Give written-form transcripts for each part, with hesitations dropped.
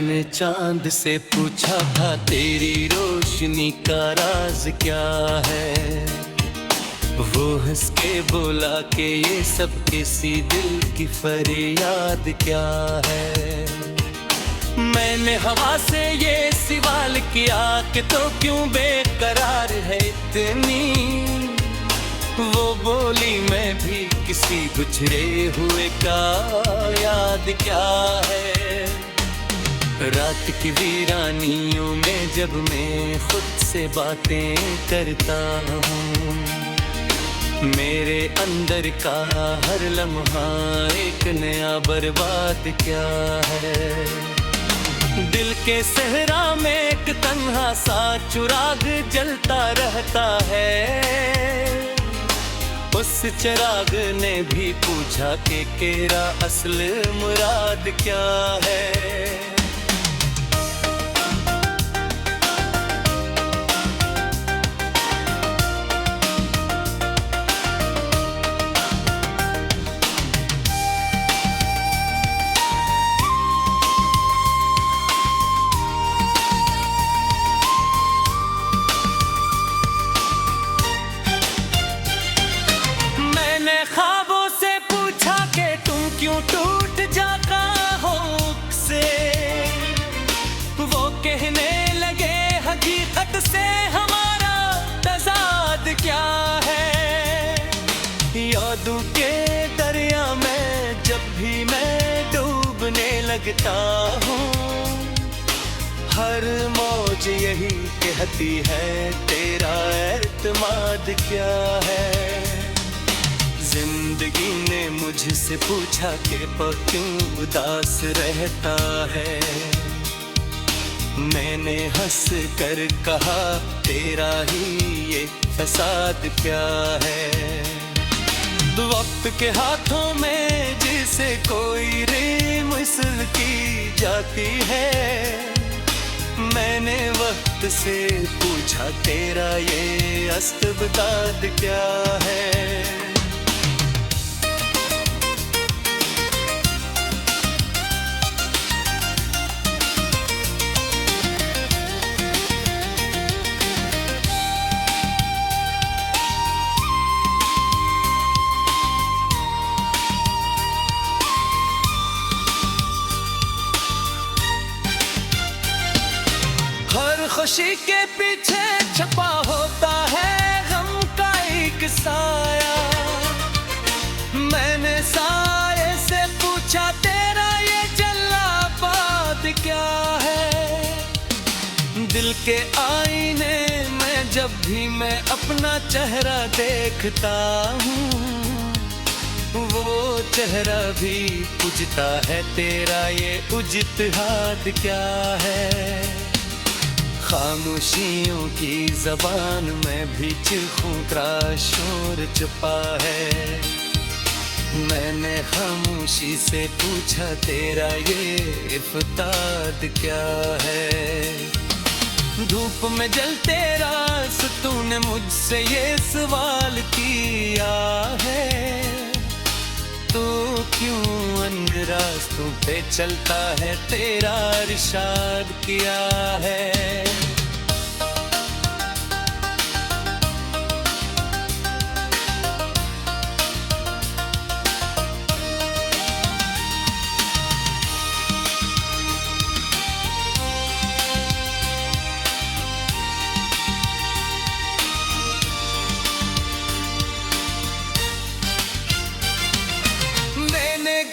मैंने चांद से पूछा था तेरी रोशनी का राज क्या है। वो हंस के बोला कि ये सब किसी दिल की फरियाद क्या है। मैंने हवा से ये सवाल किया कि तो क्यों बेकरार है इतनी। वो बोली मैं भी किसी गुजरे हुए का याद क्या है। रात की वीरानियों में जब मैं खुद से बातें करता हूँ, मेरे अंदर का हर लम्हा एक नया बर्बाद क्या है। दिल के सहरा में एक तन्हा सा चिराग जलता रहता है। उस चिराग ने भी पूछा कि तेरा असल मुराद क्या है। ख्वाबों से पूछा कि तुम क्यों टूट जाता हो से। वो कहने लगे हकीकत से हमारा तज़ाद क्या है। यादों के दरिया में जब भी मैं डूबने लगता हूँ, हर मौज यही कहती है तेरा एतमाद क्या है। जिंदगी ने मुझसे पूछा कि क्यों उदास रहता है। मैंने हंस कर कहा तेरा ही ये फसाद क्या है। वक्त के हाथों में जिसे कोई रेम मिसल की जाती है। मैंने वक्त से पूछा तेरा ये अस्तबदाद क्या है। हर खुशी के पीछे छपा होता है गम का एक साया। मैंने साये से पूछा तेरा ये जल्लाबाद क्या है। दिल के आईने में जब भी मैं अपना चेहरा देखता हूँ, वो चेहरा भी पूछता है तेरा ये इज्तिहाद क्या है। खामोशियों की जबान में भी चीखों का शोर छुपा है। मैंने खामोशी से पूछा तेरा ये इफ्तार क्या है। धूप में जलते रास तूने मुझसे ये सवाल किया है। तो क्यों अन्य रास्तों पे चलता है तेरा इरशाद किया है।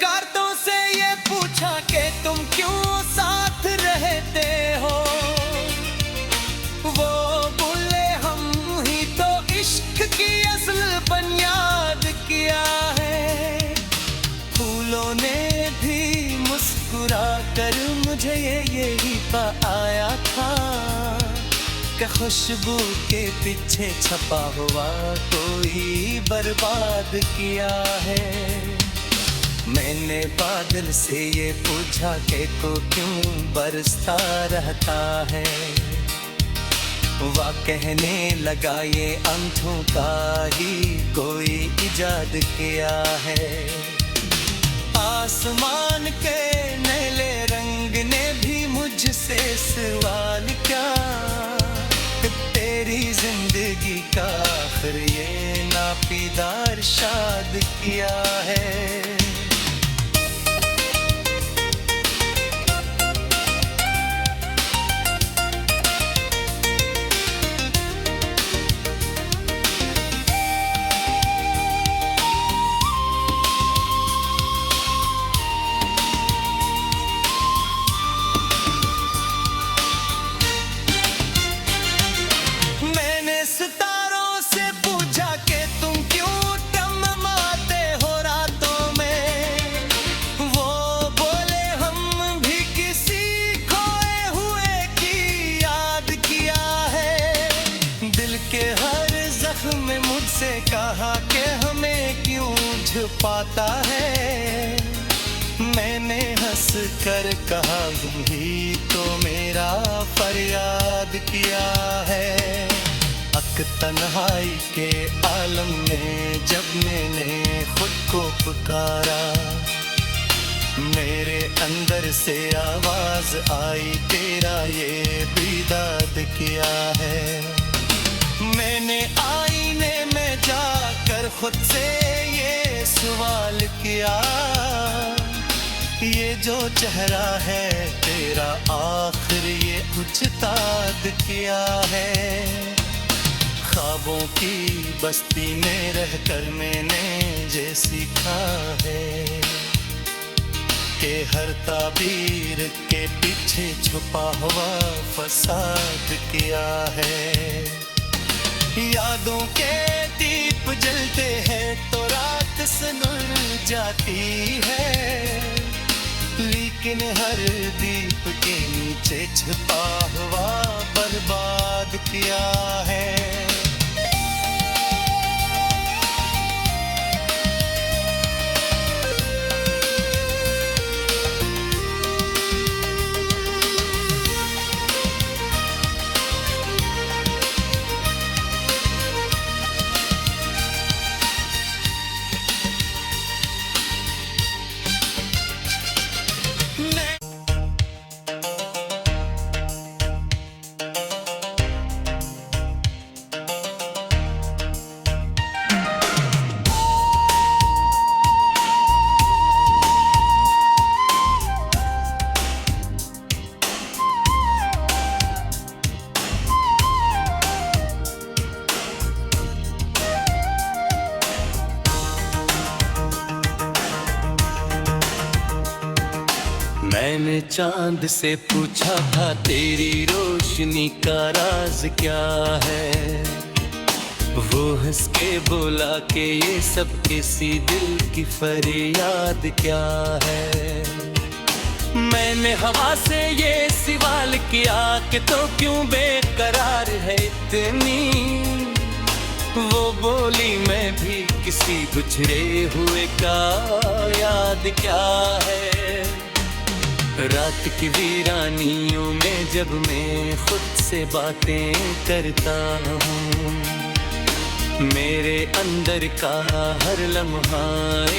गार्डों से ये पूछा कि तुम क्यों साथ रहते हो। वो बोले हम ही तो इश्क की असल बुनियाद किया है। फूलों ने भी मुस्कुरा कर मुझे यही पाया था कि खुशबू के पीछे छपा हुआ कोई बर्बाद किया है। मैंने बादल से ये पूछा कि को क्यों बरसता रहता है। वह कहने लगा ये अंधों का ही कोई इजाद किया है। आसमान के नीले रंग ने भी मुझे से सवाल क्या, तेरी जिंदगी का आखिर ये नापीदार शाद किया है। सितारों से पूछा कि तुम क्यों टममाते हो रातों में, वो बोले हम भी किसी खोए हुए की याद किया है। दिल के हर जख्म में मुझसे कहा कि हमें क्यों छुपाता है, मैंने हंस कर कहा तुम ही तो मेरा फरियाद किया है। तन्हाई के आलम में जब मैंने खुद को पुकारा, मेरे अंदर से आवाज आई तेरा ये बिदाद किया है। मैंने आईने में जाकर खुद से ये सवाल किया, ये जो चेहरा है तेरा आखिर ये उचताद किया है। ख्वाबों की बस्ती में रहकर मैंने ये सीखा है कि हर ताबीर के पीछे छुपा हुआ फसाद किया है। यादों के दीप जलते हैं तो रात सुलझ जाती है, लेकिन हर दीप के नीचे छुपा हुआ बर्बाद किया है। मैंने चांद से पूछा था तेरी रोशनी का राज क्या है, वो हंस के बोला कि ये सब किसी दिल की फरियाद क्या है। मैंने हवा से ये सवाल किया कि तो क्यों बेकरार है इतनी, वो बोली मैं भी किसी गुजरे हुए का याद क्या है। रात की वीरानियों में जब मैं खुद से बातें करता हूँ, मेरे अंदर का हर लम्हा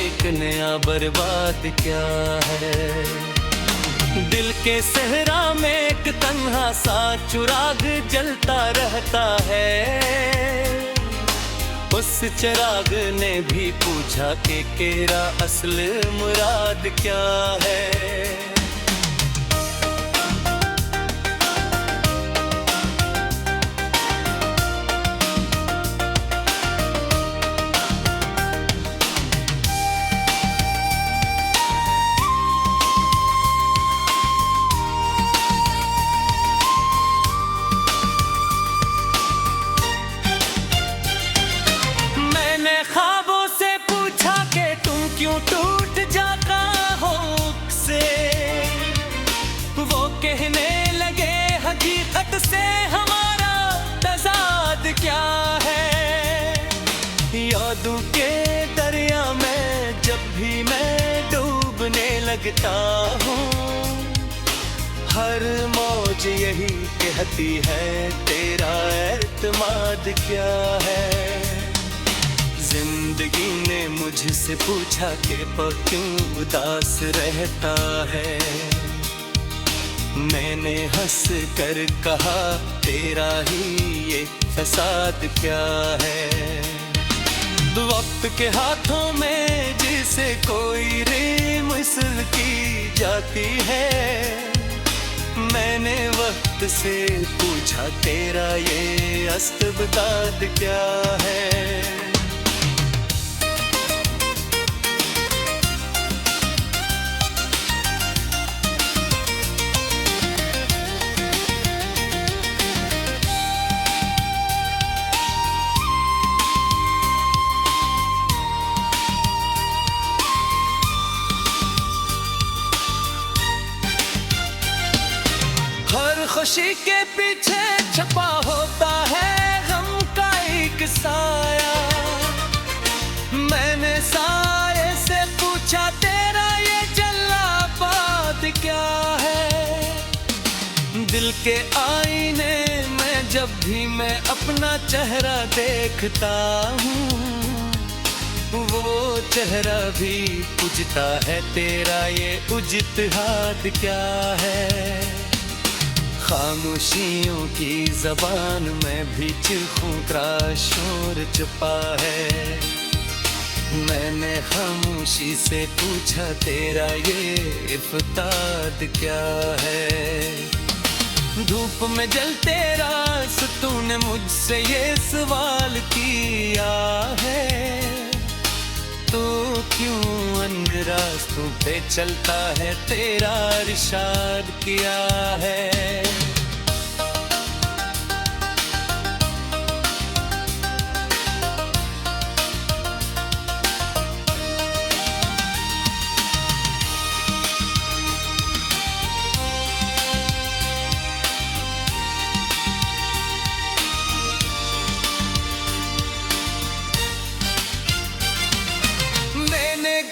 एक नया बर्बाद क्या है। दिल के सहरा में एक तन्हा सा चिराग जलता रहता है, उस चिराग ने भी पूछा कि तेरा असल मुराद क्या है। ख्वाबों से पूछा कि तुम क्यों टूट जाता हो से, वो कहने लगे हकीकत से हमारा तजाद क्या है। यादों के दरिया में जब भी मैं डूबने लगता हूँ, हर मौज यही कहती है तेरा एतमाद क्या है। जिंदगी ने मुझसे पूछा कि क्यों उदास रहता है, मैंने हंस कर कहा तेरा ही ये फसाद क्या है। वक्त के हाथों में जिसे कोई रेम मिसल की जाती है, मैंने वक्त से पूछा तेरा ये अस्तबदाद क्या है। हर खुशी के पीछे छपा होता है गम का एक साया। मैंने साये से पूछा तेरा ये जला बात क्या है। दिल के आईने में जब भी मैं अपना चेहरा देखता हूँ, वो चेहरा भी पूछता है तेरा ये इज्तिहाद क्या है। खामोशियों की जबान में भी चीखों का शोर छुपा है। मैंने खामोशी से पूछा तेरा ये इफ्ताद क्या है। धूप में जलते रास तूने मुझसे ये सवाल किया है, तो क्यों अन्य रास्तों पे चलता है तेरा इरशाद किया है।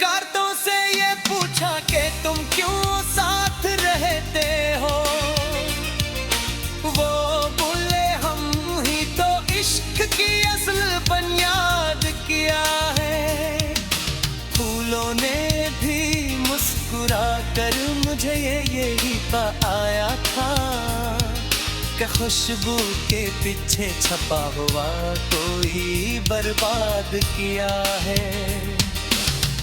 गार्डों से ये पूछा कि तुम क्यों साथ रहते हो, वो बोले हम ही तो इश्क की असल बुनियाद किया है। फूलों ने भी मुस्कुरा कर मुझे यही पाया था कि खुशबू के पीछे छपा हुआ कोई बर्बाद किया है।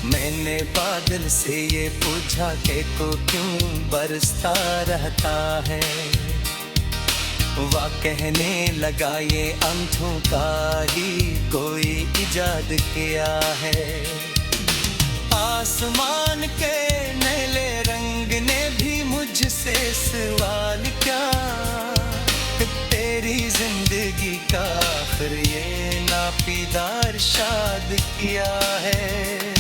मैंने बादल से ये पूछा कि को क्यों बरसता रहता है, वह कहने लगा ये अंधों का ही कोई इजाद किया है। आसमान के नीले रंग ने भी मुझसे सवाल किया, तेरी जिंदगी का आखिर ये नापीदार शाद किया है।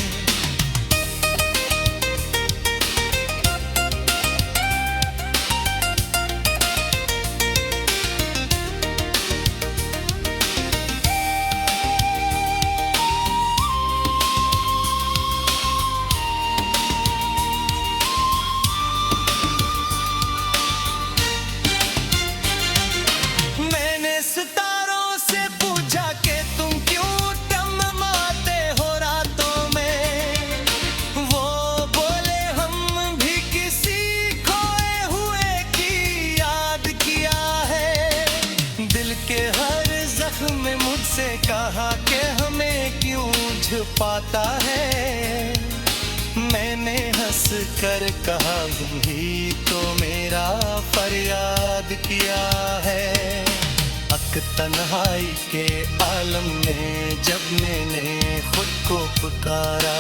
सितारों से पूछा कि तुम क्यों टममाते हो रातों में, वो बोले हम भी किसी खोए हुए की याद किया है। दिल के हर जख्म में मुझसे कहा कि हमें क्यों छुपाता है। मैंने हंस कर कहा ही तो मेरा फरियाद किया है। तन्हाई के आलम में जब मैंने खुद को पुकारा,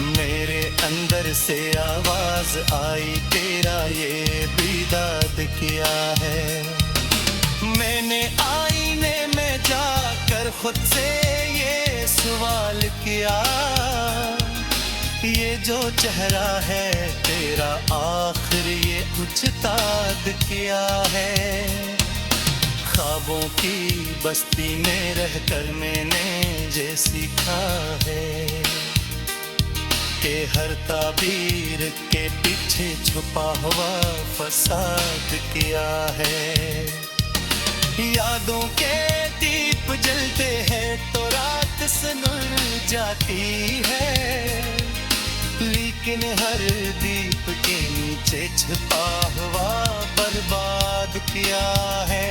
मेरे अंदर से आवाज आई तेरा ये बिदाद किया है। मैंने आईने में जाकर खुद से ये सवाल किया, ये जो चेहरा है तेरा आखिर ये इज्तिहाद किया है। ख्वाबों की बस्ती में रहकर मैंने ये सीखा है कि हर ताबीर के पीछे छुपा हुआ फसाद किया है। यादों के दीप जलते हैं तो रात सुलझ जाती है, लेकिन हर दीप के नीचे छिपा हुआ बर्बाद किया है।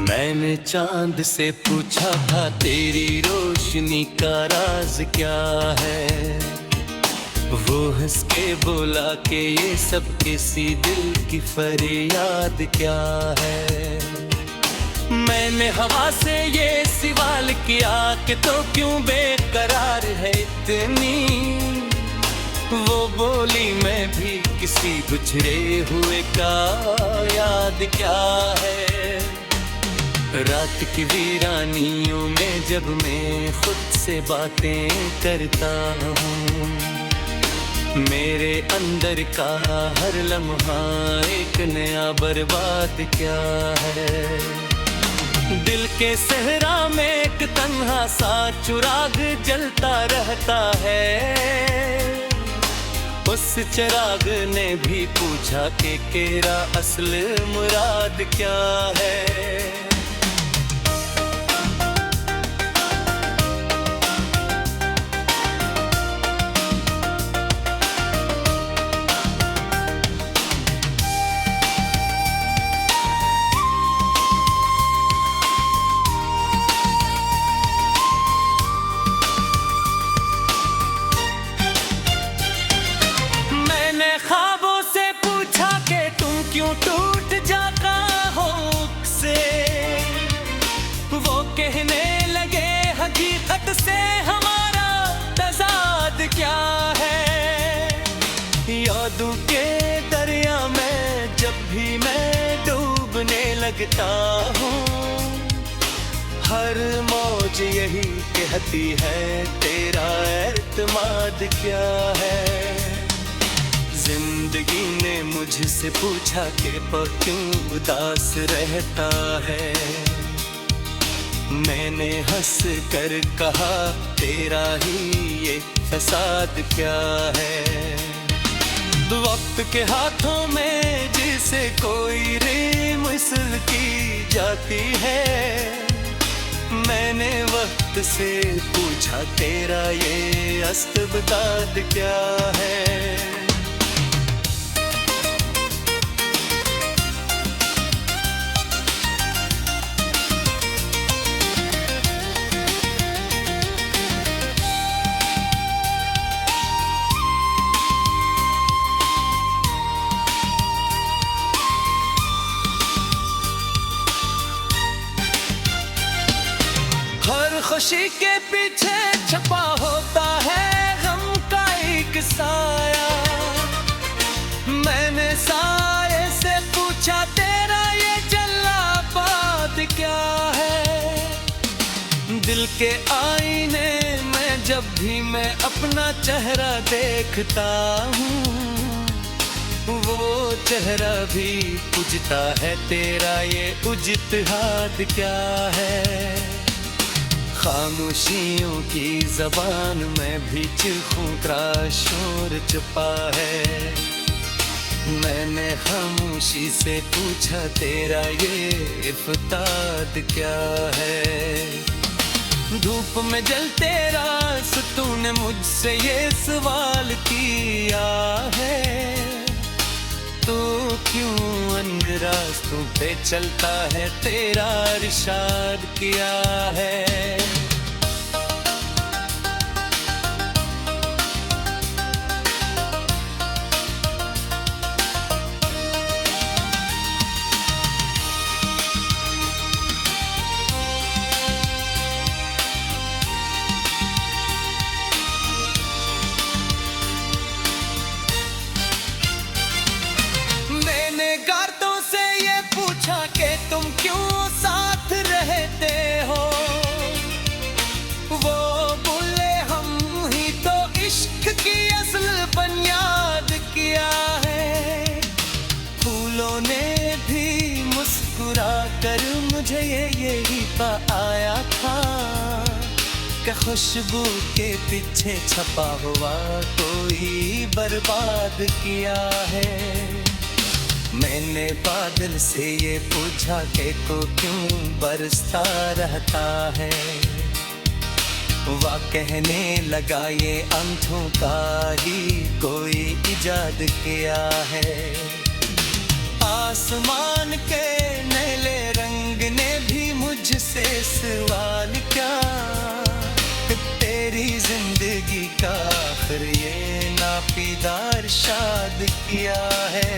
मैंने चांद से पूछा था तेरी रोशनी का राज क्या है। वो हंस के बोला कि ये सब किसी दिल की फरियाद क्या है। मैंने हवा से ये सवाल किया कि तो क्यों बेकरार है इतनी। वो बोली मैं भी किसी गुजरे हुए का याद क्या है। रात की वीरानियों में जब मैं खुद से बातें करता हूँ, मेरे अंदर का हर लम्हा एक नया बर्बाद क्या है। दिल के सहरा में एक तन्हा सा चिराग जलता रहता है। उस चिराग ने भी पूछा कि तेरा असल मुराद क्या है। ख्वाबों से पूछा कि तुम क्यों टूट जाता हो से। वो कहने लगे हकीकत से हमारा तज़ाद क्या है। यादों के दरिया में जब भी मैं डूबने लगता हूँ, हर मौज यही कहती है तेरा एतमाद क्या है। जिंदगी ने मुझसे पूछा कि क्यों उदास रहता है। मैंने हंस कर कहा तेरा ही ये फसाद क्या है। वक्त के हाथों में जिसे कोई रेम मिसल की जाती है। मैंने वक्त से पूछा तेरा ये अस्तबदाद क्या है। हर खुशी के पीछे छपा होता है गम का एक साया। मैंने साये से पूछा तेरा ये जल्लाबाद क्या है। दिल के आईने में जब भी मैं अपना चेहरा देखता हूँ, वो चेहरा भी पूछता है तेरा ये इज्तिहाद क्या है। खामोशियों की जबान में भी चीखों का शोर छुपा है। मैंने खामोशी से पूछा तेरा ये इफ्ताद क्या है। धूप में जल तेरा तूने मुझसे ये सवाल किया है। तो क्यों अन्य रास्तों पे चलता है तेरा इरशाद किया है। मुझे यही पा आया था कि खुशबू के पीछे छपा हुआ कोई बर्बाद किया है। मैंने बादल से ये पूछा कि को क्यों बरसता रहता है। वह कहने लगा ये अंधों का ही कोई इजाद किया है। आसमान के नीले रंग ने भी मुझसे सवाल किया, तेरी जिंदगी का आखिर ये नापीदार शाद किया है।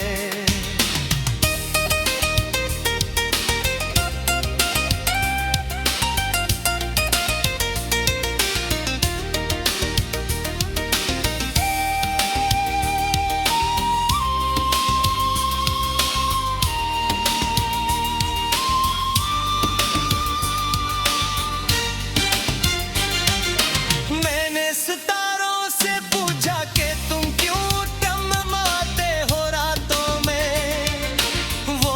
सितारों से पूछा कि तुम क्यों टममाते हो रातों में। वो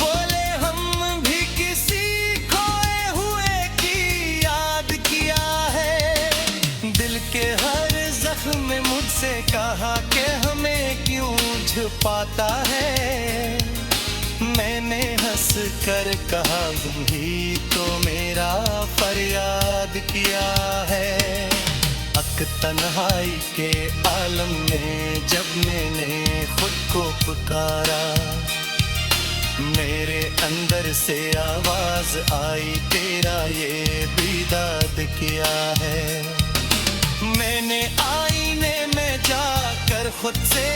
बोले हम भी किसी खोए हुए की याद किया है। दिल के हर जख्म में मुझसे कहा कि हमें क्यों छुपाता है। मैंने हंस कर कहा तुम ही तो मेरा फरियाद किया है। तन्हाई के आलम में जब मैंने खुद को पुकारा, मेरे अंदर से आवाज आई तेरा ये बिदाद किया है। मैंने आईने में जाकर खुद से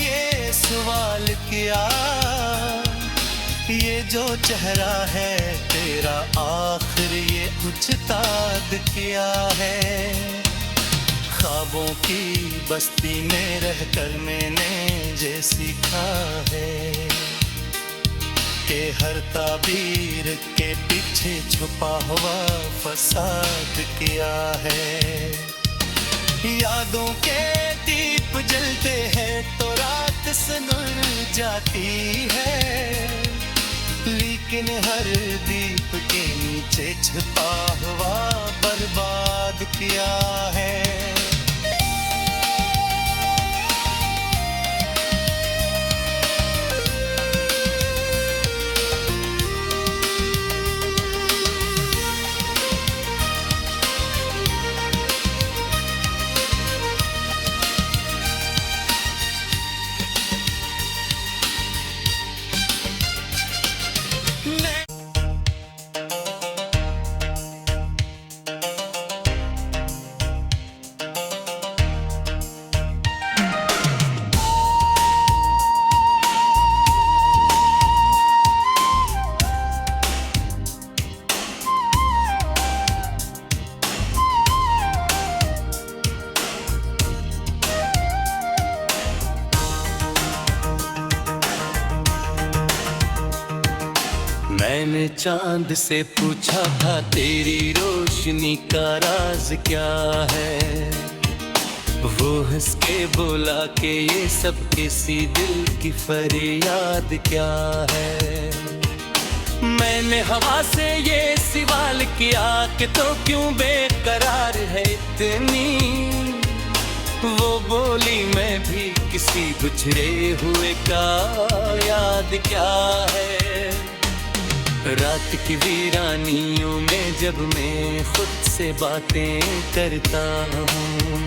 ये सवाल किया, ये जो चेहरा है तेरा आखिर ये उजताद किया है। ख्वाबों की बस्ती में रहकर मैंने ये सीखा है कि हर ताबीर के पीछे छुपा हुआ फसाद किया है। यादों के दीप जलते हैं तो रात सुलझ जाती है, लेकिन हर दीप के नीचे छुपा हुआ बर्बाद किया है। मैंने चांद से पूछा था तेरी रोशनी का राज क्या है। वो हंस के बोला कि ये सब किसी दिल की फरियाद क्या है। मैंने हवा से ये सवाल किया कि तो क्यों बेकरार है इतनी। वो बोली मैं भी किसी गुजरे हुए का याद क्या है। रात की वीरानियों में जब मैं खुद से बातें करता हूँ,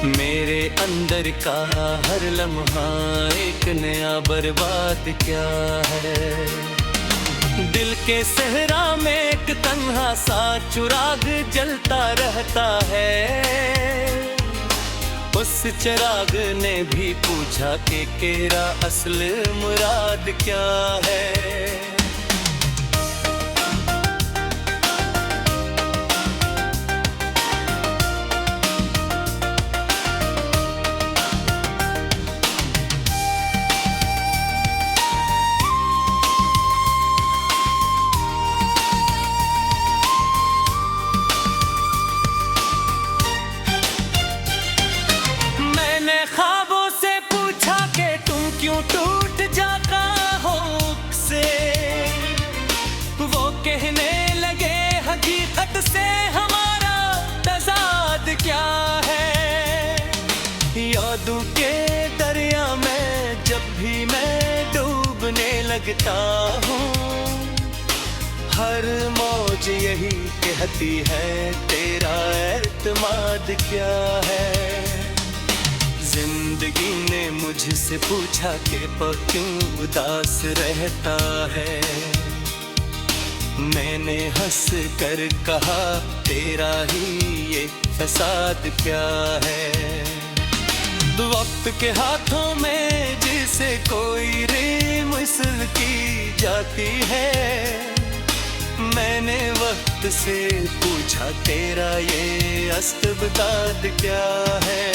मेरे अंदर का हर लम्हा एक नया बर्बाद क्या है। दिल के सहरा में एक तन्हा सा चिराग जलता रहता है। उस चिराग ने भी पूछा कि तेरा असल मुराद क्या है। ख्वाबों से पूछा कि तुम क्यों टूट जाता हो से। वो वक्त से हमारा तजाद क्या है। यादों के दरिया में जब भी मैं डूबने लगता हूँ, हर मौज यही कहती है तेरा एतमाद क्या है। जिंदगी ने मुझसे पूछा कि क्यों उदास रहता है। मैंने हंस कर कहा तेरा ही ये फसाद क्या है। वक्त के हाथों में जिसे कोई मिसल की जाती है, मैंने वक्त से पूछा तेरा ये अस्ताद क्या है।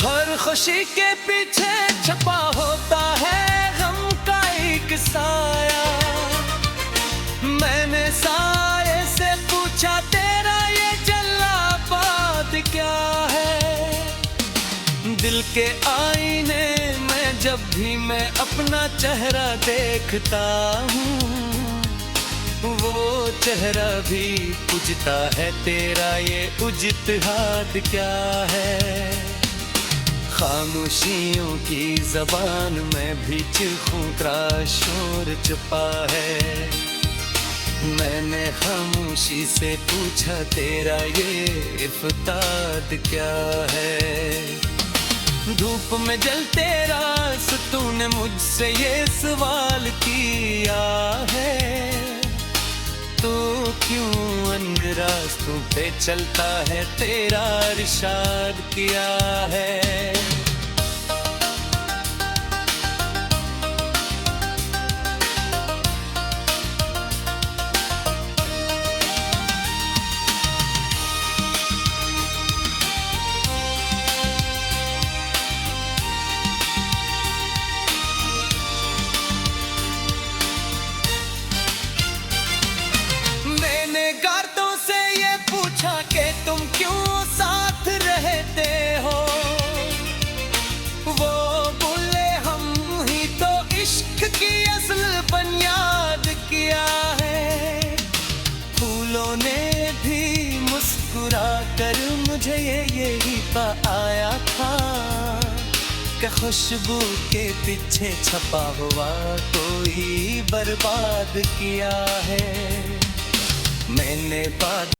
हर खुशी के पीछे छपा होता है गम का एक साया। मैंने साये से पूछा तेरा ये जल्लाबाद क्या है। दिल के आईने में जब भी मैं अपना चेहरा देखता हूँ, वो चेहरा भी पूछता है तेरा ये इज्तिहाद क्या है। खामोशियों की जबान में भी चीखों का शोर छुपा है। मैंने खामोशी से पूछा तेरा ये इफ्ताद क्या है। धूप में जलते रास तूने मुझसे ये सवाल किया है, तो क्यों अन्य रास्तों पे चलता है तेरा इरशाद किया है। गार्डों से ये पूछा कि तुम क्यों साथ रहते हो। वो बोले हम ही तो इश्क की असल बुनियाद किया है। फूलों ने भी मुस्कुरा कर मुझे यही आया था कि खुशबू के पीछे छपा हुआ कोई बर्बाद किया है। मैंने बात